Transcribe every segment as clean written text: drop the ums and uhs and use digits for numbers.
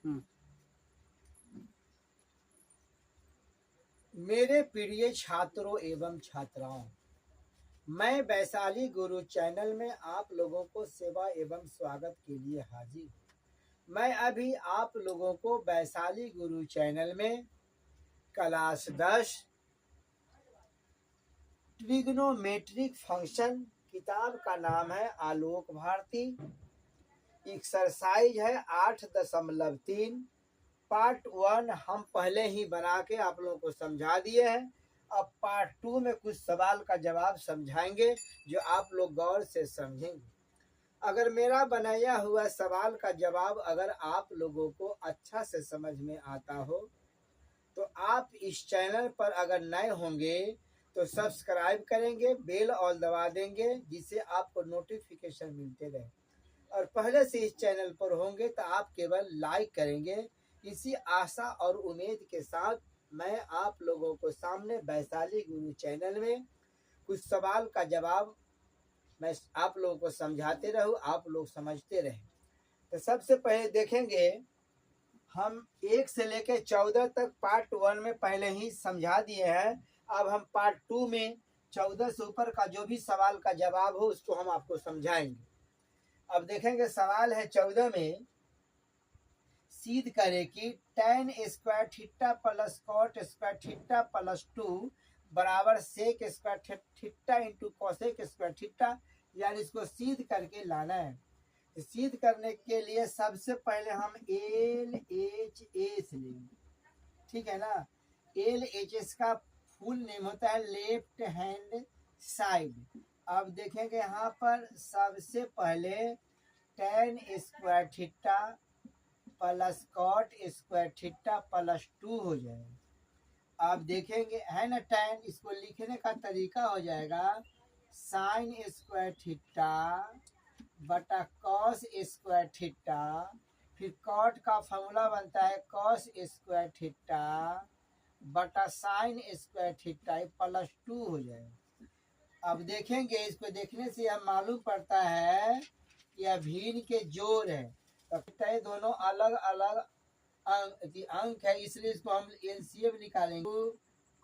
हम्म। मेरे प्रिय छात्रों एवं छात्राओं, मैं वैशाली गुरु चैनल में आप लोगों को सेवा एवं स्वागत के लिए हाजिर हूँ। मैं अभी आप लोगों को वैशाली गुरु चैनल में क्लास 10 ट्रिग्नोमेट्रिक फंक्शन, किताब का नाम है आलोक भारती, एक्सरसाइज है 8.3, पार्ट 1 हम पहले ही बना के आप लोगों को समझा दिए हैं। अब पार्ट 2 में कुछ सवाल का जवाब समझाएंगे जो आप लोग गौर से समझेंगे। अगर मेरा बनाया हुआ सवाल का जवाब अगर आप लोगों को अच्छा से समझ में आता हो तो आप इस चैनल पर अगर नए होंगे तो सब्सक्राइब करेंगे, बेल ऑल दबा देंगे जिससे आपको नोटिफिकेशन मिलते रहे। और पहले से इस चैनल पर होंगे तो आप केवल लाइक करेंगे। इसी आशा और उम्मीद के साथ मैं आप लोगों को सामने वैशाली गुरु चैनल में कुछ सवाल का जवाब मैं आप लोगों को समझाते रहूं, आप लोग समझते रहें। तो सबसे पहले देखेंगे हम 1 से लेकर 14 तक पार्ट 1 में पहले ही समझा दिए हैं। अब हम पार्ट 2 में 14 से ऊपर का जो भी सवाल का जवाब हो उसको हम आपको समझाएंगे। अब देखेंगे सवाल है 14 में, सिद्ध करे कि tan square theta plus cot square theta plus 2 बराबर sec square theta into cosec square theta, यानी इसको सिद्ध करके लाना है। सिद्ध करने के लिए सबसे पहले हम एल एच एस लेंगे, ठीक है ना। एल एच एस का फुल नेम होता है लेफ्ट हैंड साइड। अब देखेंगे यहाँ पर सबसे पहले tan square theta plus cot square theta plus 2 हो जाएगा। आप देखेंगे है ना tan, इसको लिखने का तरीका हो जाएगा साइन स्क्वायर थीटा बटा कॉस स्क्वायर थीटा, फिर कॉट का फॉर्मूला बनता है कॉस स्क्वायर थीटा बटा साइन स्क्वायर थीटा प्लस 2 हो जाएगा। अब देखेंगे, इसको देखने से यह मालूम पड़ता है कि यह भिन्न के जोड़ है, तो दोनों अलग अलग अंक है, इसलिए इसको हम एलसीएम निकालेंगे।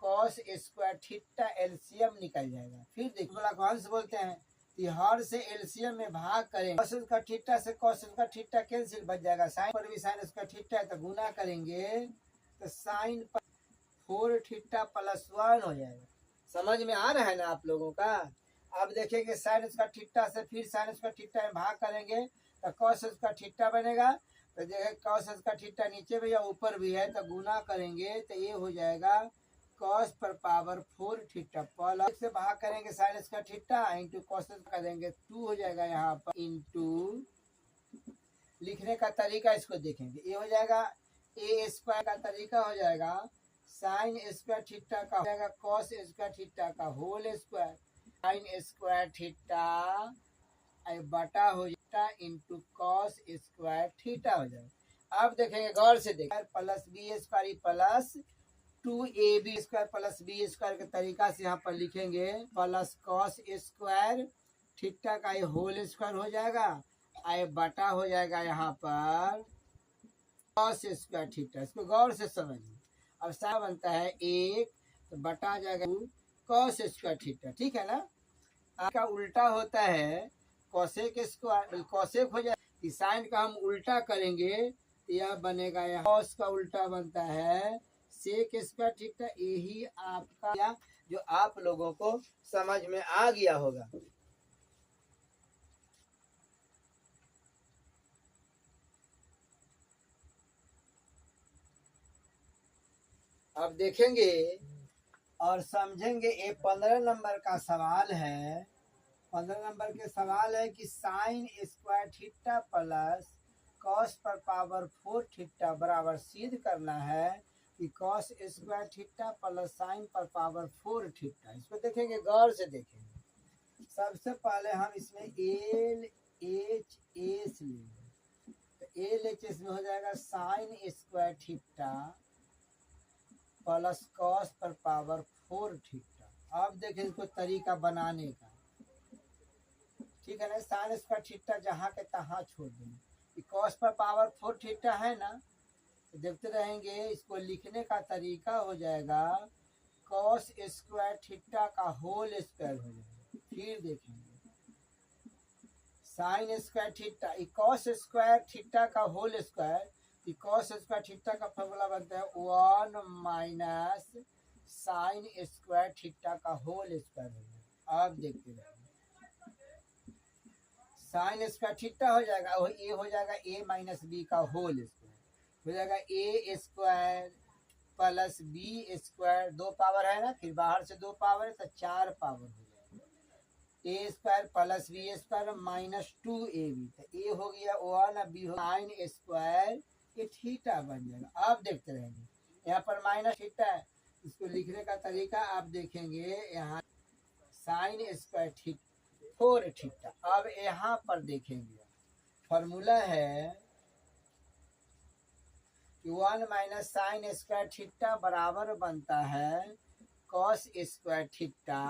कॉस स्क्वायर थीटा एलसीएम निकल जाएगा। फिर देखो बड़ा कौन से बोलते हैं हर से एलसीएम में भाग करें, कॉस का थीटा से कॉस का थीटा कैंसिल बच जाएगा। साइन पर भी साइन उसका थीटा है तो गुना करेंगे तो साइन पर 4 थीटा प्लस 1 हो जाएगा। समझ में आ रहा है ना आप लोगों का। अब देखेंगे साइन उसका थीटा से फिर साइन उसका थीटा में भाग करेंगे तो कॉस उसका थीटा बनेगा। तो देखिए कॉस का थीटा नीचे भी या ऊपर भी है तो गुना करेंगे तो ये हो जाएगा कॉस पर पावर 4 थीटा प्लस से भाग करेंगे साइन का थीटा इंटू कॉस करेंगे 2 हो जाएगा यहाँ पर इंटू, लिखने का तरीका इसको देखेंगे, ये हो जाएगा ए स्क्वायर का तरीका हो जाएगा साइन स्क्वायर थीटा का हो जाएगा कॉस स्क्वायर थीटा का whole square, sine square theta बटा हो जाता इंटू कॉस स्क्वायर थीटा हो जाएगा। अब देखेंगे गौर से देखें, plus B square plus 2ab square plus B square के तरीका से यहाँ पर लिखेंगे प्लस कॉस स्क्वायर थीटा का ये होल स्क्वायर हो जाएगा, आई बटा हो जाएगा यहाँ पर कॉस स्क्वायर थीटा। इसको गौर से समझिए। अब सा बनता है 1 तो बटा जाएगा कॉस स्क्वायर थीटा, ठीक है ना। आपका उल्टा होता है कॉसेक स्क्वायर, कॉसेक हो जाए साइन का हम उल्टा करेंगे तो यह बनेगा, यह कॉस का उल्टा बनता है सेक स्क्वायर थीटा। यही आपका जो आप लोगों को समझ में आ गया होगा। अब देखेंगे और समझेंगे, ये 15 नंबर का सवाल है। 15 नंबर के सवाल है कि sign square theta plus cos पर पावर 4 थीटा बराबर सिद्ध करना है कि cos square theta plus sign पर पावर 4 थीटा। इसको देखेंगे गौर से देखेंगे। सबसे पहले हम इसमें एल एच एस लेंगे तो एल एच एस में हो जाएगा sign square theta plus cos पर पावर 4 थीटा। अब देखें इसको तरीका बनाने का, ठीक है ना। साइन स्क्वायर थीटा जहाँ के तहाँ छोड़ देंगे, कॉस पर पावर 4 थीटा है ना, तो देखते रहेंगे। इसको लिखने का तरीका हो जाएगा कॉस स्क्वायर थीटा का होल स्क्वायर हो जाएगा। फिर देखेंगे sine square theta, cos square theta का whole square, cos square theta का फॉर्मूला बनता है 1 माइनस साइन स्क्वायर थीटा का होल स्क्वायर हो जाएगा। अब देखते रहेंगे साइन स्क्वायर थीटा हो जाएगा, वो ए हो जाएगा ए माइनस बी का होल स्क्वायर हो जाएगा a square plus B square, 2 power है ना, फिर बाहर से 2 पावर है तो 4 पावर हो जाएगा a square plus B square minus 2ab, तो ए हो गया 1 और बी हो साइन स्क्वायर, ये थीटा बन जाएगा। अब देखते रहेंगे यहाँ पर माइनस थीटा है, इसको लिखने का तरीका आप देखेंगे यहाँ साइन स्क्वायर थीटा 4 थीटा। अब यहाँ पर देखेंगे फॉर्मूला है कि 1 माइनस साइन स्क्वायर थीटा बराबर बनता है कॉस स्क्वायर थीटा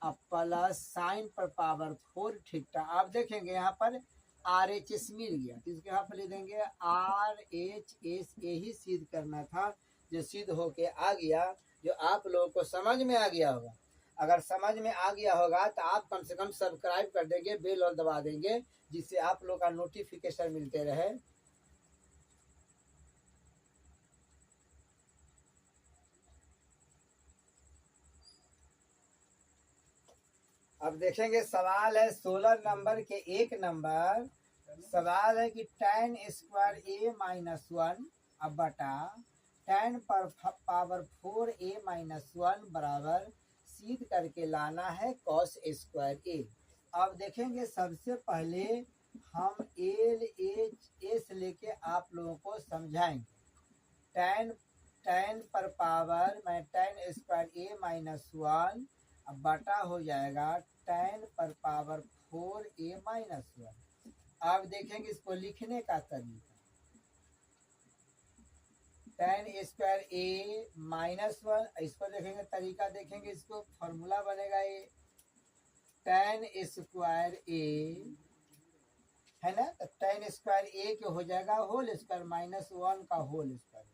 अब प्लस साइन पर पावर 4 थीटा। आप देखेंगे यहाँ पर आर एच एस मिल गया, तो इसके यहाँ पर लिख देंगे आर एच एस, यही सिद्ध करना था जो सिद्ध होके आ गया, जो आप लोगों को समझ में आ गया होगा। अगर समझ में आ गया होगा तो आप कम से कम सब्सक्राइब कर देंगे, बेल और दबा देंगे, जिससे आप लोग का नोटिफिकेशन मिलते रहे। अब देखेंगे सवाल है 16 नंबर के 1 नंबर सवाल है कि tan स्क्वायर ए माइनस 1 अब बटा tan पर पावर 4a माइनस 1 बराबर सिद्ध करके लाना है cos स्क्वायर ए। अब देखेंगे सबसे पहले हम एल एच एस लेके आप लोगों को समझाएंगे। tan पर पावर में tan स्क्वायर ए माइनस 1 अब बटा हो जाएगा tan पर पावर 4a माइनस 1। अब देखेंगे इसको लिखने का तरीका, tan स्क्वायर ए माइनस 1, इसको देखेंगे तरीका, देखेंगे इसको फॉर्मूला बनेगा ये tan स्क्वायर ए है ना, तो tan स्क्वायर ए के हो जाएगा होल स्क्वायर माइनस 1 का होल स्क्वायर,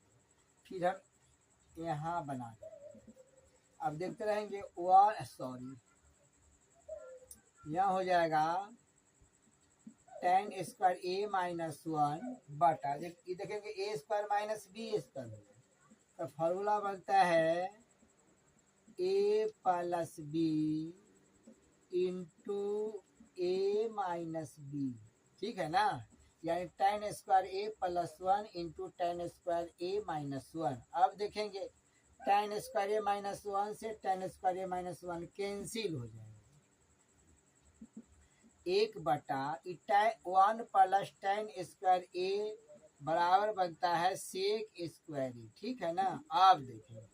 फिर हम यहाँ बना देंगे। अब देखते रहेंगे यहाँ हो जाएगा tan स्क्वायर ए माइनस 1 बटा ये देखेंगे ए स्क्वायर माइनस बी स्क्वायर, तो फॉर्मूला बनता है ए प्लस बी इंटू ए माइनस बी, ठीक है ना, यानी tan square a plus 1 into tan square A minus 1। अब देखेंगे tan स्क्वायर ए माइनस 1 से tan स्क्वायर ए माइनस 1 कैंसिल हो जाएगा, 1 बटा 1 प्लस tan स्क्वायर ए बराबर बनता है सेक स्क्वायर ए, ठीक है ना। आप देखें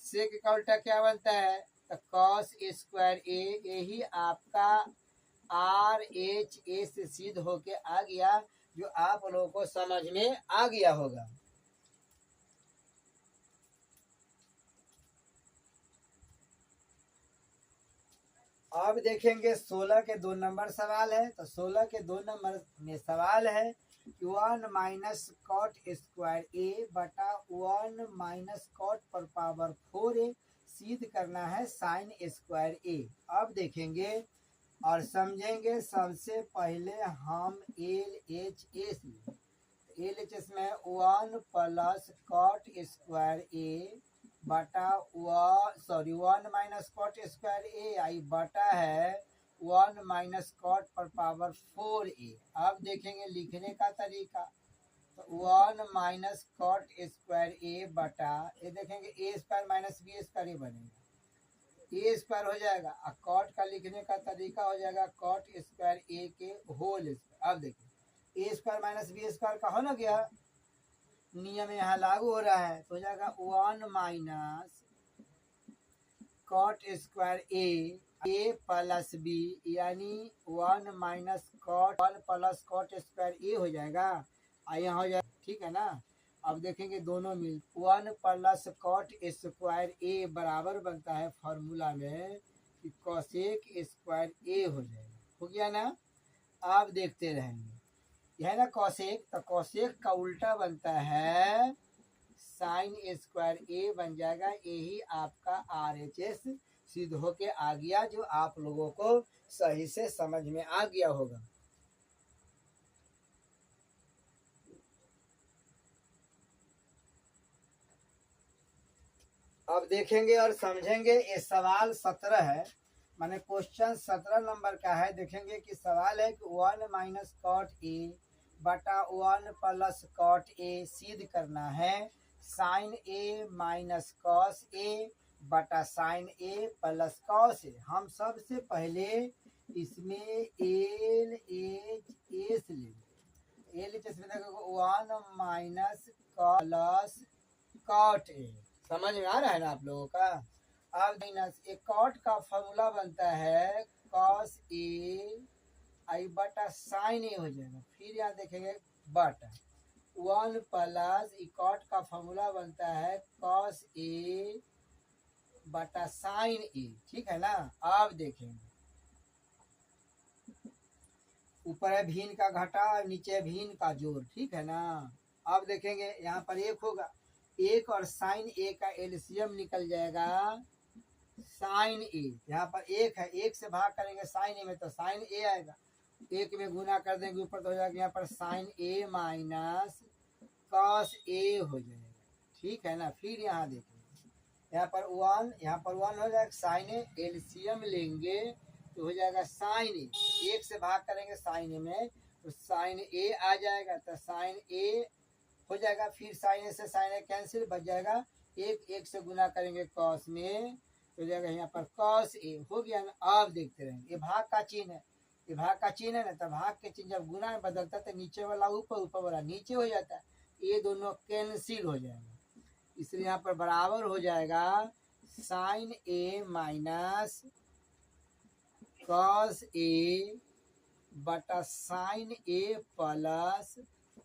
सेक का उल्टा क्या बनता है, तो कॉस स्क्वायर ए, यही आपका आर एच ए से सिद्ध होके आ गया, जो आप लोगों को समझ में आ गया होगा। अब देखेंगे 16 के 2 नंबर सवाल है, तो 16 के 2 नंबर में सवाल है 1 माइनस कॉट स्क्वायर ए बटा 1 माइनस कॉट पर पावर 4a सिद्ध करना है साइन स्क्वायर ए। अब देखेंगे और समझेंगे। सबसे पहले हम एल एच एस में 1 प्लस कॉट स्क्वायर ए बटा 1 माइनस कॉट स्क्वायर ए आई बटा है 1 माइनस कॉट पर पावर 4a। अब देखेंगे लिखने का तरीका, तो 1 माइनस कॉट स्क्वायर ए बटा ये देखेंगे ए स्क्वायर माइनस बी स्क्वायर ये बनेगा, ए स्क्वायर हो जाएगा और कॉट का लिखने का तरीका हो जाएगा कॉट स्क्वायर ए के होल स्क्वायर। अब देखिए A square minus B square का हो ना गया, नियम यहाँ लागू हो रहा है, तो हो जाएगा 1 minus cot square a plus b, यानी 1 minus cot 1 plus cot square a हो जाएगा, यहाँ हो जाएगा, ठीक है ना। अब देखेंगे दोनों मिल 1 प्लस कॉट स्क्वायर ए बराबर बनता है फॉर्मूला में कि कॉसेक स्क्वायर ए हो जाएगा, हो गया ना। अब देखते रहेंगे यह है ना कौशिक, तो कौशिक का उल्टा बनता है साइन स्क्वायर ए बन जाएगा। यही आपका RHS सिद्ध होके आ गया, जो आप लोगों को सही से समझ में आ गया होगा। अब देखेंगे और समझेंगे। ये सवाल 17 है, माने क्वेश्चन 17 नंबर का है। देखेंगे कि सवाल है कि 1 माइनस कॉट ए बटा 1 प्लस कॉट ए सिद्ध करना है sign A minus cos A बटा sign A plus cos A. हम सबसे पहले इसमें एल एच एस लेंगे। एल एच एस में देखो 1 माइनस प्लस कॉट ए, समझ में आ रहा है ना आप लोगों का। अब माइनस ए कॉट का फॉर्मूला बनता है कॉस ए आई बटा साइन ए हो जाएगा। फिर यहाँ देखेंगे बटा 1 प्लस ई कॉट का फॉर्मूला बनता है कॉस ए बटा साइन ए, ठीक है ना। अब देखेंगे ऊपर है भीन का घटा और नीचे भीन का जोड़, ठीक है ना। अब देखेंगे यहाँ पर एक होगा, एक और साइन ए का एलसीएम निकल जाएगा साइन ए। यहाँ पर एक है, एक से भाग करेंगे साइन ए में तो साइन ए आएगा, एक में गुना कर देंगे ऊपर तो हो जाएगा यहाँ पर sign A minus cos A हो जाएगा, ठीक है ना। फिर यहाँ देखेंगे यहाँ पर 1, यहाँ पर 1 हो जाएगा साइन ए, एलसीएम लेंगे तो हो जाएगा साइन ए, एक से भाग करेंगे साइन ए में तो साइन ए आ जाएगा, तो साइन ए हो जाएगा। फिर साइन ए से साइन ए कैंसिल, बच जाएगा एक, एक से गुना करेंगे कॉस में तो हो जाएगा यहाँ पर कॉस ए हो गया ना। अब देखते रहेंगे, ये भाग का चिन्ह है, ये भाग का चिन्ह है ना, तो भाग के चिन्ह जब गुना में बदलता है तो नीचे वाला ऊपर, ऊपर वाला नीचे हो जाता है, ये दोनों कैंसिल हो जाएगा। इसलिए यहाँ पर बराबर हो जाएगा sign A minus cos A बटा sign A plus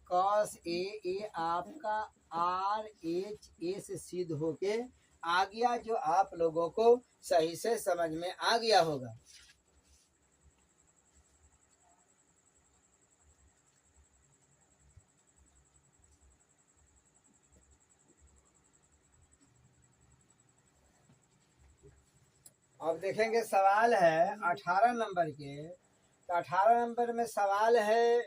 cos A. ये आपका RHS सिद्ध होके आ गया, जो आप लोगों को सही से समझ में आ गया होगा। अब देखेंगे सवाल है 18 नंबर के, तो 18 नंबर में सवाल है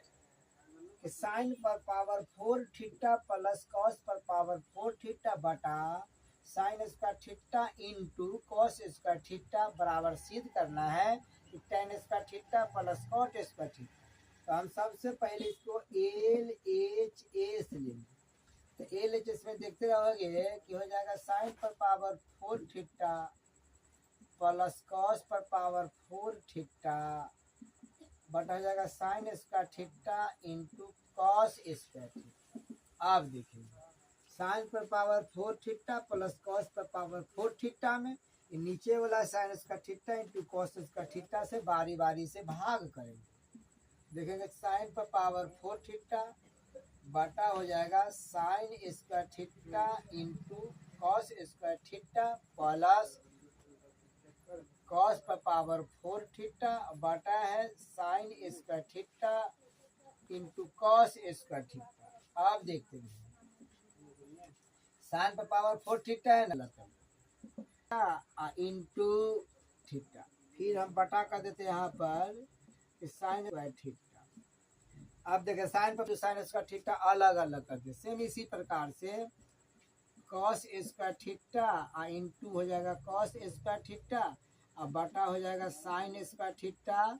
कि साइन पर पावर 4 थीटा प्लस कॉस पर पावर 4 थीटा बटा sine square theta into cos square theta बराबर सिद्ध करना है कि tan square theta plus cot square theta. तो हम सबसे पहले इसको एल एच एस लेंगे, तो एल एच एस में देखते रहोगे कि हो जाएगा साइन पर पावर 4 थीटा प्लस कॉस पर पावर 4 थीटा बटा हो जाएगा sign square theta into cos square theta. अब देखिए साइन पर पावर 4 थीटा प्लस कॉस पर पावर 4 थीटा में नीचे वाला sign square theta into cos square theta से बारी बारी से भाग करेंगे। देखेंगे साइन पर पावर 4 थीटा बटा हो जाएगा sign square theta into cos square theta plus cos पर पावर 4 थीटा बटा है sine square theta into cos square theta. अब देखते हैं साइन पर पावर 4 थीटा है ना इंटू थीटा, फिर हम बटा कर देते हैं यहाँ पर साइन स्क्वायर थीटा। अब देखें साइन पर साइन स्क्वायर थीटा अलग अलग करके सेम इसी प्रकार से कॉस स्क्वायर थीटा इंटू हो जाएगा कॉस स्क्वायर थीटा अब बटा हो जाएगा sign square theta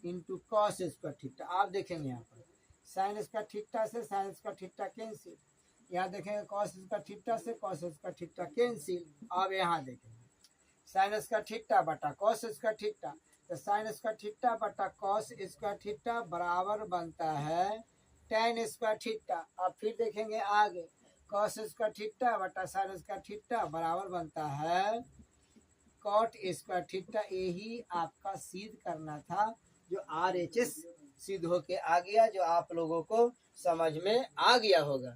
into cos square theta. आप देखेंगे यहाँ पर साइन स्क्वायर थीटा से साइन स्क्वायर थीटा कैंसिल, यहाँ देखेंगे कॉस स्क्वायर थीटा से कॉस स्क्वायर थीटा कैंसिल। अब यहाँ देखेंगे साइन स्क्वायर थीटा बटा कॉस स्क्वायर थीटा, तो साइन स्क्वायर थीटा बटा कॉस स्क्वायर थीटा बराबर बनता है टेन स्क्वायर थीटा। अब फिर देखेंगे आगे कॉस स्क्वायर थीटा बटा साइन स्क्वायर थीटा बराबर बनता है कॉट स्क्वायर थीटा। यही आपका सिद्ध करना था जो RHS सिद्ध होके आ गया, जो आप लोगों को समझ में आ गया होगा।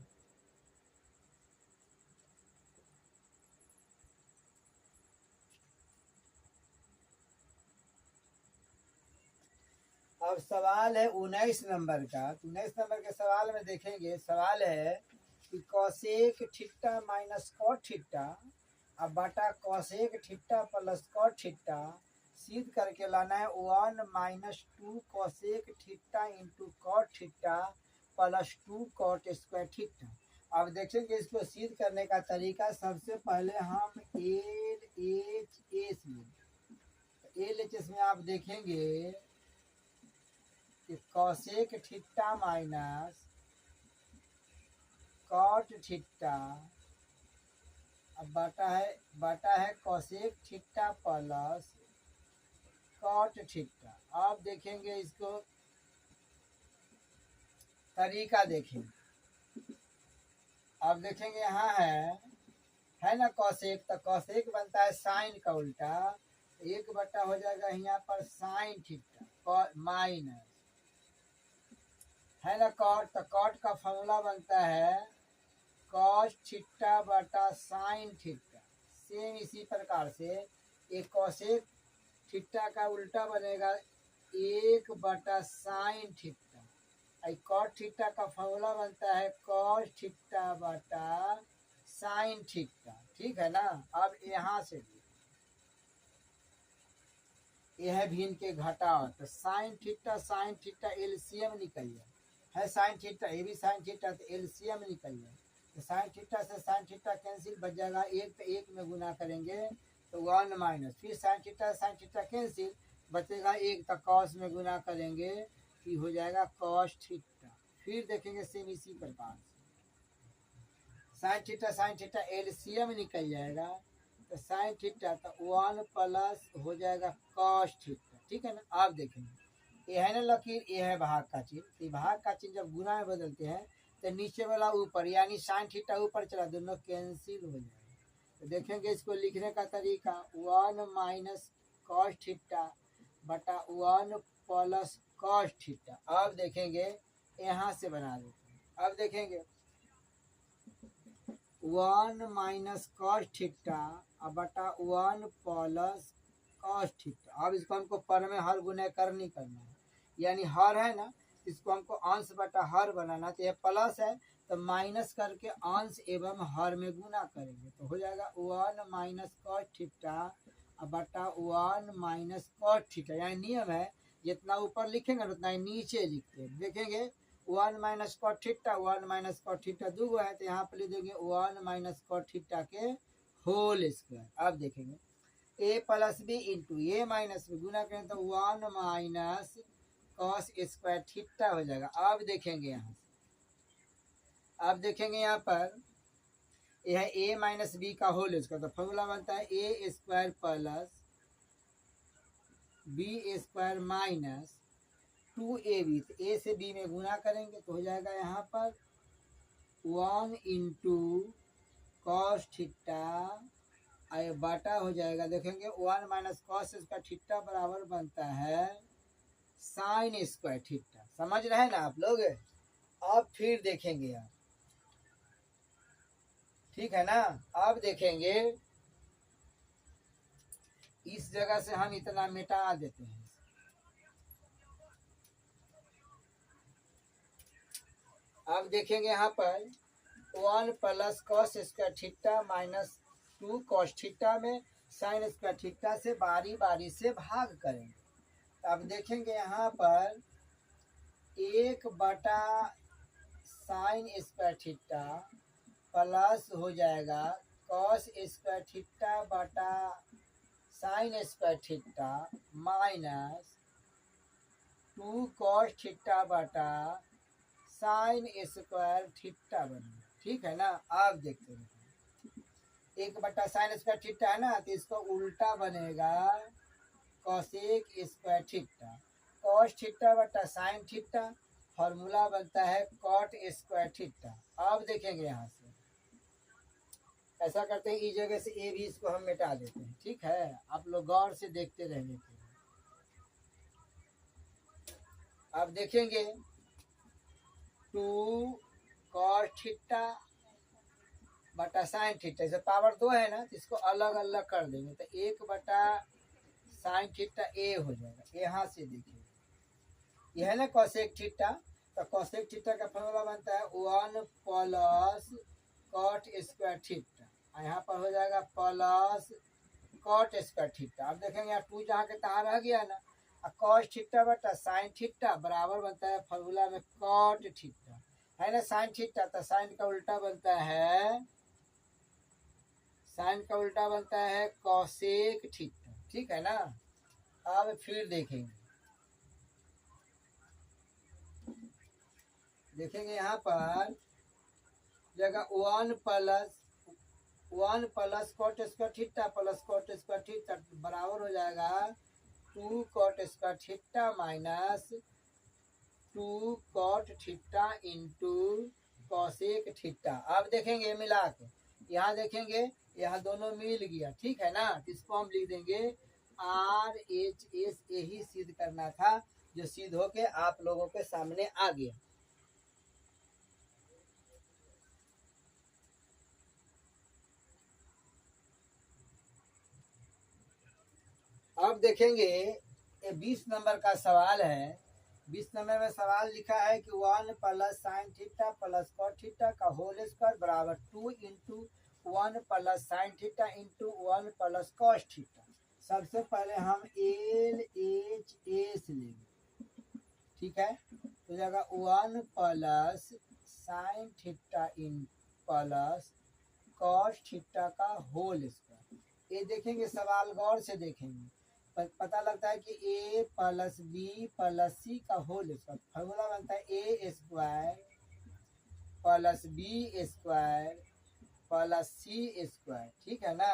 अब सवाल है 19 नंबर का। 19 नंबर के सवाल में देखेंगे, सवाल है कि cosec theta minus cot theta अब बटा cosec theta plus cot theta सिद्ध करके लाना है 1 minus 2 cosec theta into cot theta plus 2 cot square theta. अब देखेंगे इसको सिद्ध करने का तरीका। सबसे पहले हम LHS में आप देखेंगे कि cosec theta minus cot theta अब बटा है cosec theta plus cot theta. अब देखेंगे इसको तरीका देखेंगे। अब देखेंगे यहाँ है ना कॉसेक, तो कॉसेक बनता है साइन का उल्टा, एक बटा हो जाएगा यहाँ पर साइन थीटा माइनस, है ना कॉट, तो कॉट का फॉर्मूला बनता है कॉस थीटा बटा साइन थीटा। सेम इसी प्रकार से एक कॉसेक थीटा का उल्टा बनेगा एक बटा साइन थीटा। कॉट थीटा का फॉर्मूला बनता है कॉस थीटा बटा साइन थीटा। ठीक है ना। अब यहाँ से यह भी इनके घटाओ तो साइन थीटा एलसीएम निकल जाए, है साइन थीटा, ये भी साइन थीटा, तो एलसीएम निकल जाए। तो साइन थीटा से साइन थीटा कैंसिल, बच जाएगा एक, तो एक में गुना करेंगे तो 1 माइनस, फिर साइन थीटा कैंसिल, बचेगा एक, तो कॉस में गुना करेंगे कि हो जाएगा कॉस थीटा। फिर देखेंगे सेम इसी प्रकार से साइन थीटा एलसीएम निकल जाएगा, तो साइन थीटा तो 1 प्लस हो जाएगा कॉस थीटा। ठीक है ना। आप देखेंगे ये है ना लकीर, ये है भाग का चिन्ह, भाग का चिन्ह जब गुना में बदलते हैं तो नीचे वाला ऊपर, यानी साइन थीटा ऊपर चला, दोनों कैंसिल हो जाएगा। तो देखेंगे इसको लिखने का तरीका 1 माइनस कॉस थीटा बटा 1 प्लस कॉस थीटा। अब देखेंगे यहाँ से बना देते हैं। अब देखेंगे 1 माइनस कॉस थीटा बटा 1 प्लस कॉस थीटा। अब इसको हमको पर में हर गुना करनी करना है, यानी हर है ना, इसको हमको अंश बटा हर बनाना। तो यह प्लस है तो माइनस करके अंश एवं हर में गुना करेंगे तो हो जाएगा 1 माइनस कॉस थीटा बटा 1 माइनस कॉस थीटा। यानी नियम है जितना ऊपर लिखेंगे उतना ही नीचे लिखते हैं। देखेंगे 1 minus cot theta, 1 minus cot theta दो है, तो यहाँ पर लिख देंगे 1 माइनस कॉट थीटा के होल स्क्वायर। अब देखेंगे A plus B into A minus B गुना करें तो 1 माइनस कॉस स्क्वायर थीटा हो जाएगा। अब देखेंगे यहाँ से, अब देखेंगे यहाँ पर यह है ए माइनस बी का होल स्क्वायर, तो फॉर्मूला बनता है a square plus B square minus 2ab। तो ए से बी में गुना करेंगे तो हो जाएगा यहाँ पर 1 इंटू कॉस थीटा बाटा हो जाएगा। देखेंगे 1 माइनस कॉस स्क्वायर थीटा बराबर बनता है साइन स्क्वायर थीटा। समझ रहे हैं ना आप लोग। अब फिर देखेंगे आप, ठीक है ना। अब देखेंगे इस जगह से हम इतना मिटा देते हैं। अब देखेंगे यहाँ पर 1 plus cos square theta minus 2 cos theta में साइन स्क्वायर थीटा से बारी बारी से भाग करेंगे। अब देखेंगे यहाँ पर 1 बटा साइन स्क्वायर थीटा प्लस हो जाएगा कॉस स्क्वायर थीटा बटा sine square theta minus 2 cos theta बटा साइन स्क्वायर थीटा बनेगा। ठीक है ना। आप देखते हैं 1 बटा साइन स्क्वायर थीटा है ना, तो इसको उल्टा बनेगा cosec square theta, cos theta बटा साइन थीटा, फॉर्मूला बनता है कॉट स्क्वायर थीटा। अब देखेंगे यहाँ से ऐसा करते हैं, इस जगह से ए भी इसको हम मिटा देते हैं। ठीक है, आप लोग गौर से देखते रहने के लिए। अब देखेंगे 2 कॉस थीटा बटा साइन थीटा, इसे पावर 2 है ना, तो इसको अलग अलग कर देंगे तो 1 बटा साइन थीटा ए हो जाएगा। यहाँ से देखिए यह है ना कॉसेक थीटा। तो कॉसेक थीटा का फॉर्मूला बनता है 1 प्लस कॉट स्क्वायर थीटा, यहाँ पर हो जाएगा प्लस कॉट स्क्वायर थीटा। अब देखेंगे यहाँ 2 जहाँ के तहाँ रह गया ना, कॉस थीटा बटा साइन थीटा बराबर बनता है फॉर्मूला में कॉट थीटा, है ना साइन थीटा। तो साइन का उल्टा बनता है, साइन का उल्टा बनता है कॉसेक थीटा, ठीक है ना। अब फिर देखेंगे, यहाँ पर जगह 1 plus cot square theta plus cot square theta बराबर हो जाएगा 2 cot square theta minus 2 cot theta into cosec theta. अब देखेंगे मिला के, यहाँ देखेंगे यहाँ दोनों मिल गया, ठीक है ना। इसको हम लिख देंगे RHS, यही सिद्ध करना था जो सिद्ध होके आप लोगों के सामने आ गया। अब देखेंगे ये 20 नंबर का सवाल है। 20 नंबर में सवाल लिखा है कि 1 plus sine theta plus cot theta का होल स्क्वायर बराबर 2 into 1 plus sine theta into 1 plus cos theta. सबसे पहले हम LHS लेंगे, ठीक है। तो जगह 1 plus sine theta in plus cos theta का होल स्क्वायर। ये देखेंगे सवाल गौर से देखेंगे, पता लगता है कि a plus b plus c का होल स्क्वायर, फॉर्मूला बनता है a square plus B square plus c square, ठीक है ना।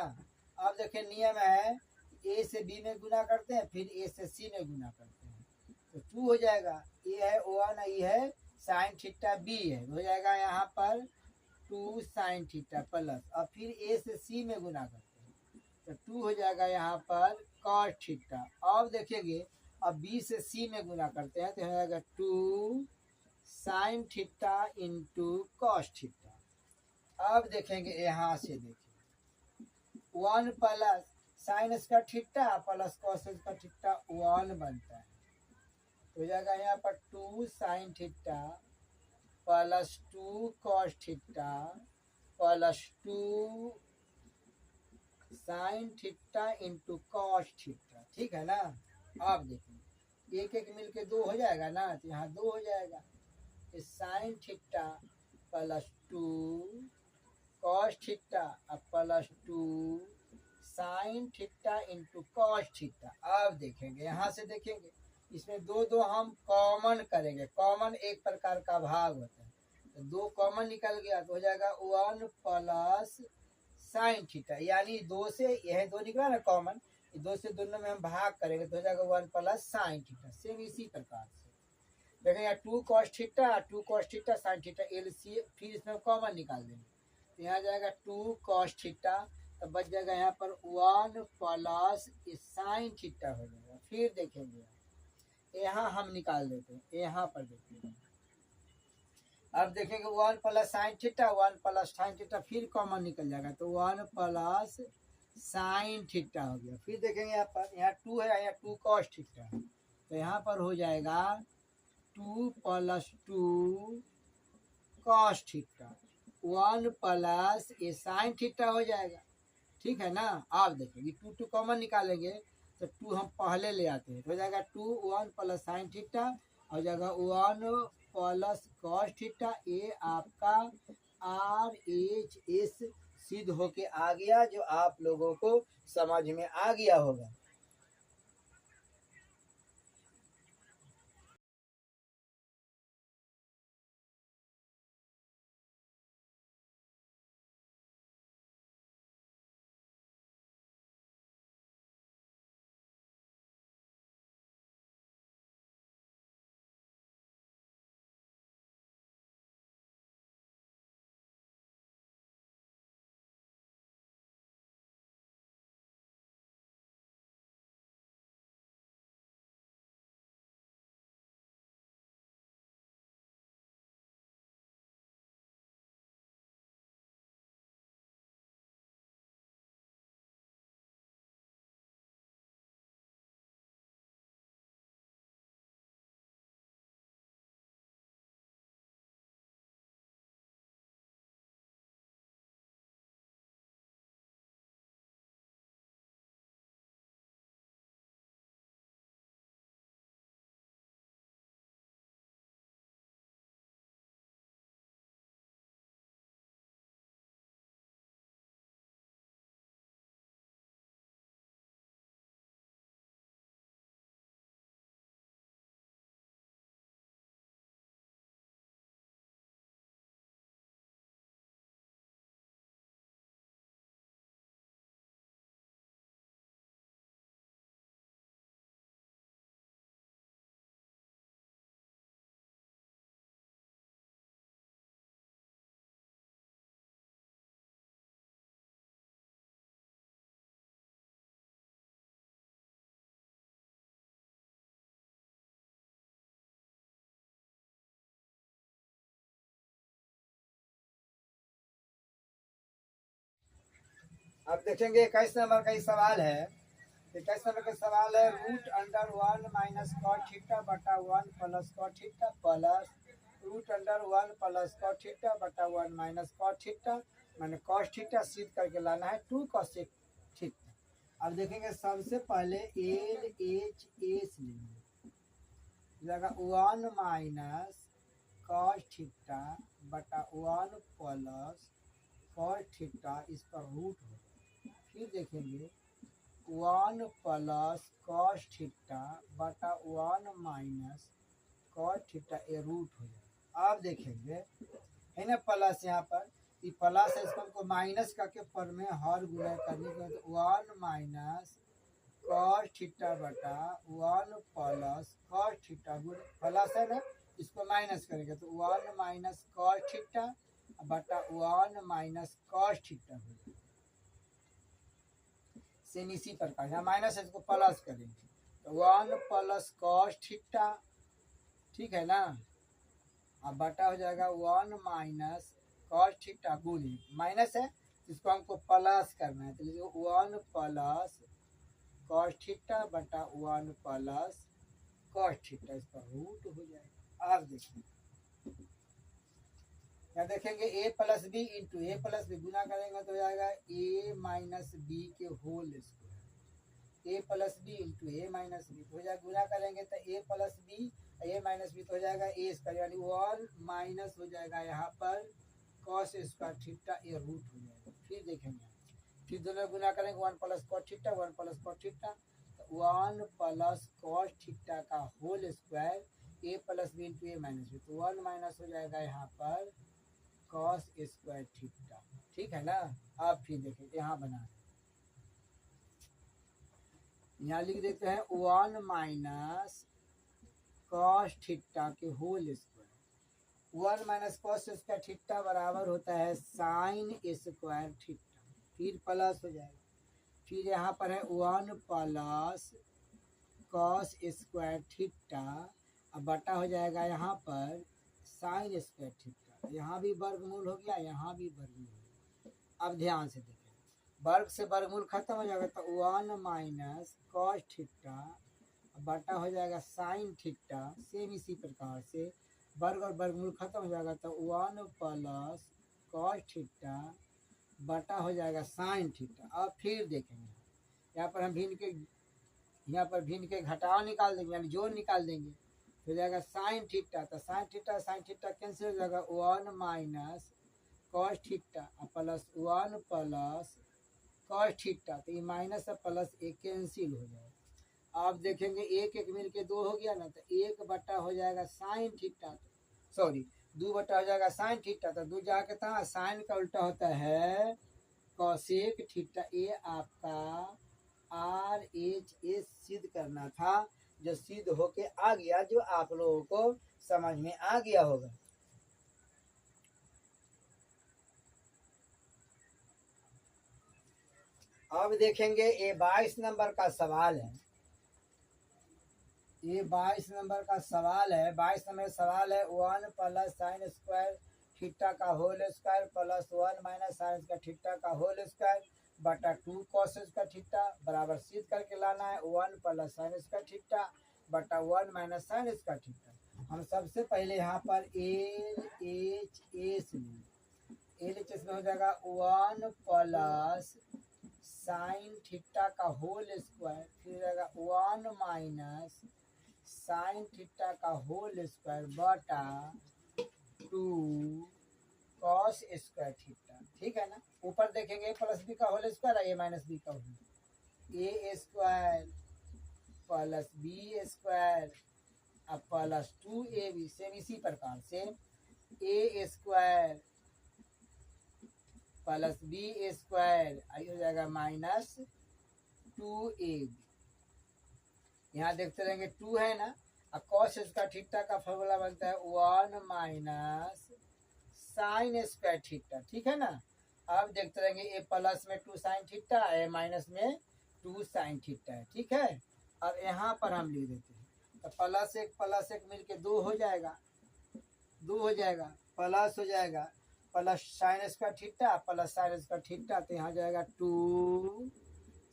अब देखिए नियम है ए से बी में गुना करते हैं फिर ए से सी में गुना करते हैं, तो 2 हो जाएगा। ए है 1, ये है साइन थीटा, बी है, हो जाएगा यहाँ पर 2 साइन थीटा प्लस, अब फिर ए से सी में गुना करते हैं तो 2 हो जाएगा यहाँ पर कॉस थीटा। अब देखेंगे अब बी से सी में गुना करते हैं तो हो जाएगा 2 sign theta into cos theta. अब देखेंगे यहाँ से देखिए 1 plus sine square theta plus cos square theta 1 बनता है, तो हो जाएगा यहाँ पर 2 sign theta plus 2 cos theta plus 2 sign theta into cos theta, ठीक है ना। अब देखिए एक एक मिलके 2 हो जाएगा ना, तो यहाँ 2 हो जाएगा, sign theta plus 2 cos theta plus 2 sign theta into cos theta. अब देखेंगे यहाँ से देखेंगे इसमें 2 2 हम कॉमन करेंगे, कॉमन एक प्रकार का भाग होता है, तो 2 कॉमन निकल गया तो हो जाएगा 1 प्लस साइन थीटा, यानी 2 से यह 2 निकला ना कॉमन, 2 से दोनों में हम भाग करेंगे तो हो जाएगा 1 प्लस साइन थीटा। सेम इसी प्रकार से देखें यहाँ 2 cos theta sine theta LC, फिर इसमें कॉमन निकाल देंगे तो यहाँ जाएगा 2 कॉस थीटा, तो बच जाएगा यहाँ पर 1 प्लस साइन थीटा हो जाएगा। फिर देखेंगे यहाँ हम निकाल देते हैं, यहाँ पर देखेंगे अब देखेंगे 1 plus sine theta 1 plus sine theta, फिर कॉमन निकल जाएगा तो 1 प्लस साइन थीटा हो गया। फिर देखेंगे यहाँ पर यहाँ 2 है, यहाँ 2 कॉस थीटा, तो यहाँ पर हो जाएगा 2 प्लस 2 कॉस थीटा 1 प्लस ये साइन थीटा हो जाएगा, ठीक है ना। आप देखेंगे 2 2 कॉमन निकालेंगे तो 2 हम पहले ले आते हैं तो हो जाएगा 2 1 प्लस साइन थीटा हो जाएगा 1 प्लस कॉस थीटा। ये आपका RHS सिद्ध होके आ गया, जो आप लोगों को समझ में आ गया होगा। अब देखेंगे 21 नंबर का ही सवाल है। 21 नंबर का सवाल है root under 1 minus cot theta बटा 1 plus cot theta plus root under 1 plus cot theta बटा 1 माइनस कॉट थीटा मैंने कॉस थीटा सिद्ध करके लाना है 2 cos थीटा। अब देखेंगे सबसे पहले एल एच एस लेंगे, जगह 1 माइनस कॉस थीटा बटा 1 प्लस कॉस थीटा इस पर रूट हो। फिर देखेंगे 1 प्लस कॉस थीटा बटा 1 माइनस कॉस थीटा ये रूट हो जाए। अब देखेंगे है ना प्लस यहाँ पर ये प्लस है, इसको हमको माइनस करके पर में हर गुणा करने के बाद 1 माइनस कॉस थीटा बटा 1 प्लस कॉस थीटा गुण प्लस है ना, इसको माइनस करेंगे तो 1 माइनस कॉस थीटा बटा 1 माइनस कॉस थीटा हो जाए। सेम इसी प्रकार यहाँ माइनस है इसको प्लस करेंगे तो 1 प्लस कॉस थीटा, ठीक है ना, अब बटा हो जाएगा 1 माइनस कॉस थीटा गुणे माइनस है इसको हमको प्लस करना है तो 1 प्लस कॉस थीटा बटा 1 प्लस कॉस थीटा इस पर रूट हो जाएगा। अब देखिए यहाँ देखेंगे a plus B into a plus b गुना करेंगे तो हो जाएगा a माइनस बी के whole square, a plus B into A minus b हो जाएगा, गुना करेंगे तो a plus b a minus b तो हो जाएगा ए स्क्वायर यानी 1 माइनस हो जाएगा यहाँ पर कॉस स्क्वायर थीटा ये रूट हो जाएगा। फिर देखेंगे फिर दोनों गुना करेंगे 1 plus cos theta 1 plus cos theta 1 plus cos theta का whole square a plus B into A minus b तो 1 माइनस हो जाएगा यहाँ पर कॉस स्क्वायर थीटा, ठीक है ना। आप फिर देखें यहाँ बना यहाँ लिख देते हैं 1 माइनस कॉस थीटा के whole square 1 minus cos square theta बराबर होता है साइन स्क्वायर थीटा, फिर प्लस हो जाएगा फिर यहाँ पर है 1 प्लस कॉस स्क्वायर थीटा अब बटा हो जाएगा यहाँ पर साइन स्क्वायर थीटा, यहाँ भी वर्गमूल हो गया यहाँ भी वर्गमूल हो गया। अब ध्यान से देखें वर्ग से वर्गमूल खत्म हो जाएगा तो 1 माइनस कॉस थीटा बटा हो जाएगा साइन थीटा, सेम इसी प्रकार से वर्ग और वर्गमूल खत्म हो जाएगा तो 1 प्लस कॉस थीटा बटा हो जाएगा साइन थीटा। अब फिर देखेंगे यहाँ पर हम भिन्न के घटाव निकाल देंगे यानी जोड़ निकाल देंगे हो जाएगा साइन थीटा तो साइन थीटा कैंसिल हो जाएगा 1 minus cos theta plus 1 plus cos theta तो ये माइनस और प्लस एक कैंसिल हो जाएगा। आप देखेंगे एक एक मिल के 2 हो गया ना तो 1 बटा हो जाएगा साइन थीटा सॉरी 2 बटा हो जाएगा साइन थीटा तो 2 जाके था साइन का उल्टा होता है कॉसेक थीटा। ये आपका RHS सिद्ध करना था जो सिद्ध होके आ गया जो आप लोगों को समझ में आ गया होगा। अब देखेंगे ये 22 नंबर का सवाल है, ये 22 नंबर का सवाल है। 22 नंबर सवाल है 1 प्लस साइन स्क्वायर थीटा का whole square plus 1 minus sine square theta का होल स्क्वायर बटा 2 कॉस स्क्वायर थीटा बराबर सिद्ध करके लाना है 1 प्लस साइन स्क्वायर थीटा बटा 1 माइनस साइन स्क्वायर थीटा। हम सबसे पहले यहाँ पर LHS में हो जाएगा 1 प्लस साइन थीटा का होल स्क्वायर फिर हो जाएगा 1 माइनस साइन थीटा का होल स्क्वायर बटा 2 कॉस स्क्वायर थीटा, ठीक है ना। ऊपर देखेंगे a प्लस बी का होल स्क्वायर है a माइनस बी का whole a square plus B square अब प्लस 2ab सेम इसी प्रकार से a square plus B square आई हो जाएगा माइनस 2ab। यहाँ देखते रहेंगे 2 है ना और कॉस स्क्वायर थीटा का फॉर्मूला बनता है 1 माइनस साइन स्क्वायर थीटा, ठीक है ना। अब देखते रहेंगे ए प्लस में 2 साइन थीटा ए माइनस में 2 साइन थीटा है, ठीक है। अब यहाँ पर हम लिख देते हैं तो प्लस एक मिल के 2 हो जाएगा प्लस हो जाएगा plus sine square theta plus sine square theta, तो यहाँ जाएगा 2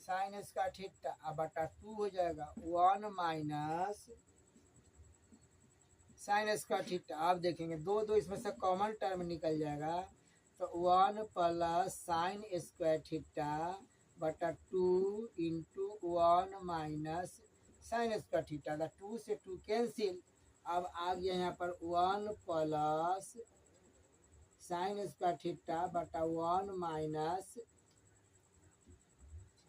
साइन स्क्वायर थीटा अब बटा 2 हो जाएगा 1 माइनस साइन स्क्वायर थीटा। आप देखेंगे दो दो इसमें से कॉमन टर्म निकल जाएगा, तो 1 प्लस साइन स्क्वायर थीटा बटा 2 into 1 minus sine square theta. 2 से 2 कैंसिल। अब आ गया यहाँ पर 1 प्लस साइन स्क्वायर थीटा बटा 1 माइनस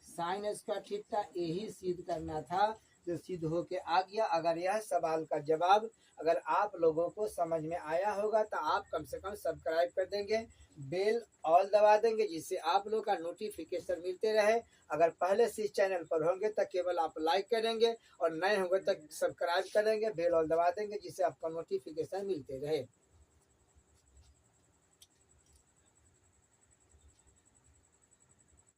साइन स्क्वायर थीटा। यही सिद्ध करना था, जो सिद्ध होके आ गया। अगर यह सवाल का जवाब अगर आप लोगों को समझ में आया होगा तो आप कम से कम सब्सक्राइब कर देंगे, बेल ऑल दबा देंगे, जिससे आप लोग का नोटिफिकेशन मिलते रहे। अगर पहले से इस चैनल पर होंगे तो केवल आप लाइक करेंगे और नए होंगे तो सब्सक्राइब करेंगे, बेल ऑल दबा देंगे, जिससे आपका नोटिफिकेशन मिलते रहे।